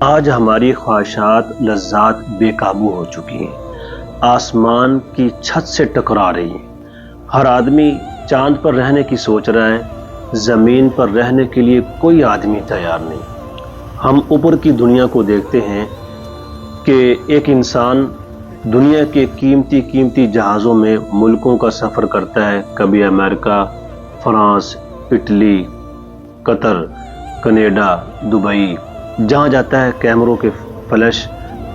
آج ہماری خواہشات لذات بے قابو ہو چکی ہیں، آسمان کی چھت سے ٹکرا رہی ہیں۔ ہر آدمی چاند پر رہنے کی سوچ رہا ہے، زمین پر رہنے کے لیے کوئی آدمی تیار نہیں۔ ہم اوپر کی دنیا کو دیکھتے ہیں کہ ایک انسان دنیا کے قیمتی جہازوں میں ملکوں کا سفر کرتا ہے، کبھی امریکہ، فرانس، اٹلی، قطر، کینیڈا، دبئی، جہاں جاتا ہے کیمروں کے فلش،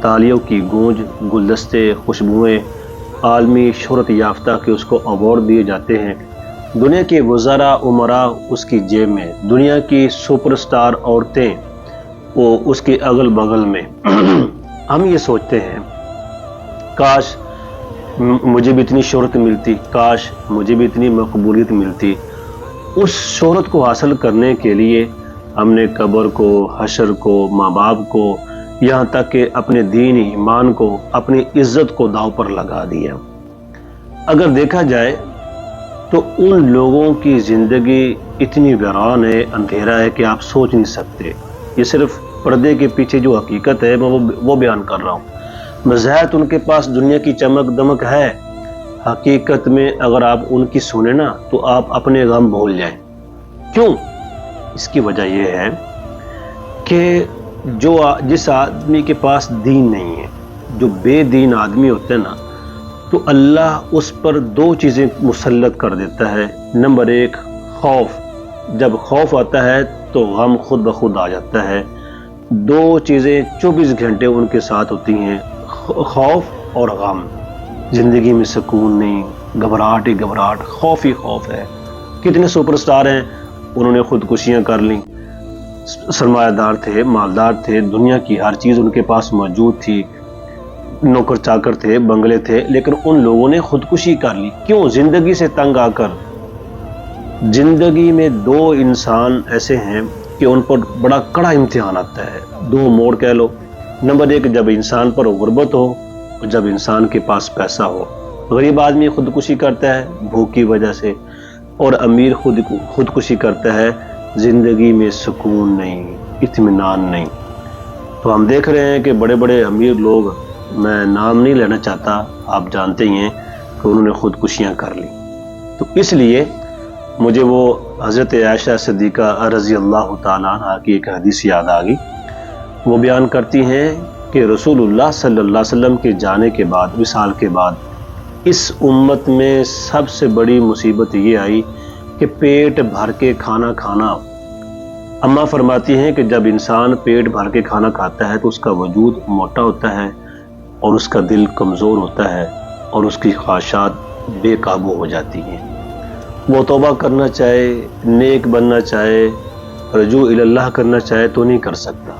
تالیوں کی گونج، گلدستے، خوشبوئیں، عالمی شہرت یافتہ کہ اس کو ایوارڈ دیے جاتے ہیں۔ دنیا کے وزراء امراء اس کی جیب میں، دنیا کی سپر سٹار عورتیں وہ اس کے اگل بغل میں۔ ہم یہ سوچتے ہیں کاش مجھے بھی اتنی شہرت ملتی، کاش مجھے بھی اتنی مقبولیت ملتی۔ اس شہرت کو حاصل کرنے کے لیے ہم نے قبر کو، حشر کو، ماں باپ کو، یہاں تک کہ اپنے دین ایمان کو، اپنی عزت کو داؤ پر لگا دیا۔ اگر دیکھا جائے تو ان لوگوں کی زندگی اتنی ویران ہے، اندھیرا ہے کہ آپ سوچ نہیں سکتے۔ یہ صرف پردے کے پیچھے جو حقیقت ہے میں وہ بیان کر رہا ہوں۔ مظاہر ان کے پاس دنیا کی چمک دمک ہے، حقیقت میں اگر آپ ان کی سنیں نا تو آپ اپنے غم بھول جائیں۔ کیوں؟ اس کی وجہ یہ ہے کہ جس آدمی کے پاس دین نہیں ہے، جو بے دین آدمی ہوتا ہے نا، تو اللہ اس پر دو چیزیں مسلط کر دیتا ہے۔ نمبر ایک، خوف۔ جب خوف آتا ہے تو غم خود بخود آ جاتا ہے۔ دو چیزیں 24 گھنٹے ان کے ساتھ ہوتی ہیں، خوف اور غم۔ زندگی میں سکون نہیں، گھبراہٹ ہی گھبراہٹ، خوف ہی خوف ہے۔ کتنے سپر سٹار ہیں، انہوں نے خودکشیاں کر لیں، سرمایہ دار تھے، مالدار تھے، دنیا کی ہر چیز ان کے پاس موجود تھی، نوکر چاکر تھے، بنگلے تھے، لیکن ان لوگوں نے خودکشی کر لی۔ کیوں؟ زندگی سے تنگ آ کر۔ زندگی میں دو انسان ایسے ہیں کہ ان پر بڑا کڑا امتحان آتا ہے، دو موڑ کہہ لو۔ نمبر ایک، جب انسان پر غربت ہو اور جب انسان کے پاس پیسہ ہو۔ غریب آدمی خودکشی کرتا ہے بھوک کی وجہ سے، اور امیر خودکشی کرتا ہے زندگی میں سکون نہیں، اطمینان نہیں۔ تو ہم دیکھ رہے ہیں کہ بڑے بڑے امیر لوگ، میں نام نہیں لینا چاہتا، آپ جانتے ہی ہیں کہ انہوں نے خودکشیاں کر لی۔ تو اس لیے مجھے وہ حضرت عائشہ صدیقہ رضی اللہ تعالیٰ عنہ کی ایک حدیث یاد آ گئی۔ وہ بیان کرتی ہیں کہ رسول اللہ صلی اللہ علیہ وسلم کے جانے کے بعد، وصال کے بعد، اس امت میں سب سے بڑی مصیبت یہ آئی کہ پیٹ بھر کے کھانا کھانا۔ اماں فرماتی ہیں کہ جب انسان پیٹ بھر کے کھانا کھاتا ہے تو اس کا وجود موٹا ہوتا ہے اور اس کا دل کمزور ہوتا ہے اور اس کی خواہشات بے قابو ہو جاتی ہیں۔ وہ توبہ کرنا چاہے، نیک بننا چاہے، رجوع اللہ کرنا چاہے تو نہیں کر سکتا۔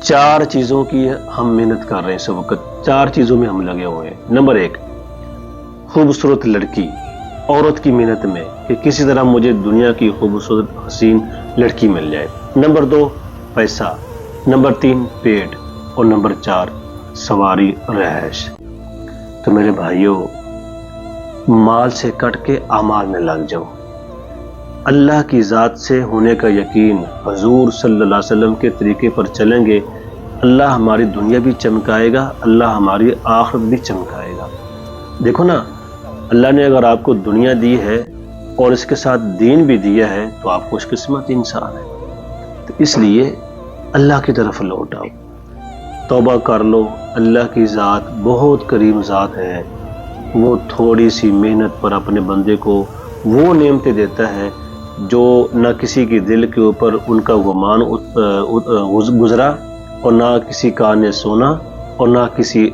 چار چیزوں کی ہم محنت کر رہے ہیں اس وقت، چار چیزوں میں ہم لگے ہوئے ہیں۔ نمبر ایک، خوبصورت لڑکی، عورت کی محنت میں کہ کسی طرح مجھے دنیا کی خوبصورت حسین لڑکی مل جائے۔ نمبر دو، پیسہ۔ نمبر تین، پیٹ۔ اور نمبر چار، سواری رہائش۔ تو میرے بھائیوں، مال سے کٹ کے اعمال میں لگ جاؤ۔ اللہ کی ذات سے ہونے کا یقین، حضور صلی اللہ علیہ وسلم کے طریقے پر چلیں گے، اللہ ہماری دنیا بھی چمکائے گا، اللہ ہماری آخرت بھی چمکائے گا۔ دیکھو نا، اللہ نے اگر آپ کو دنیا دی ہے اور اس کے ساتھ دین بھی دیا ہے تو آپ خوش قسمت انسان ہے۔ تو اس لیے اللہ کی طرف لوٹ آؤ، توبہ کر لو۔ اللہ کی ذات بہت کریم ذات ہے، وہ تھوڑی سی محنت پر اپنے بندے کو وہ نعمتیں دیتا ہے جو نہ کسی کے دل کے اوپر ان کا گمان گزرا، اور نہ کسی کان نے سنا، اور نہ کسی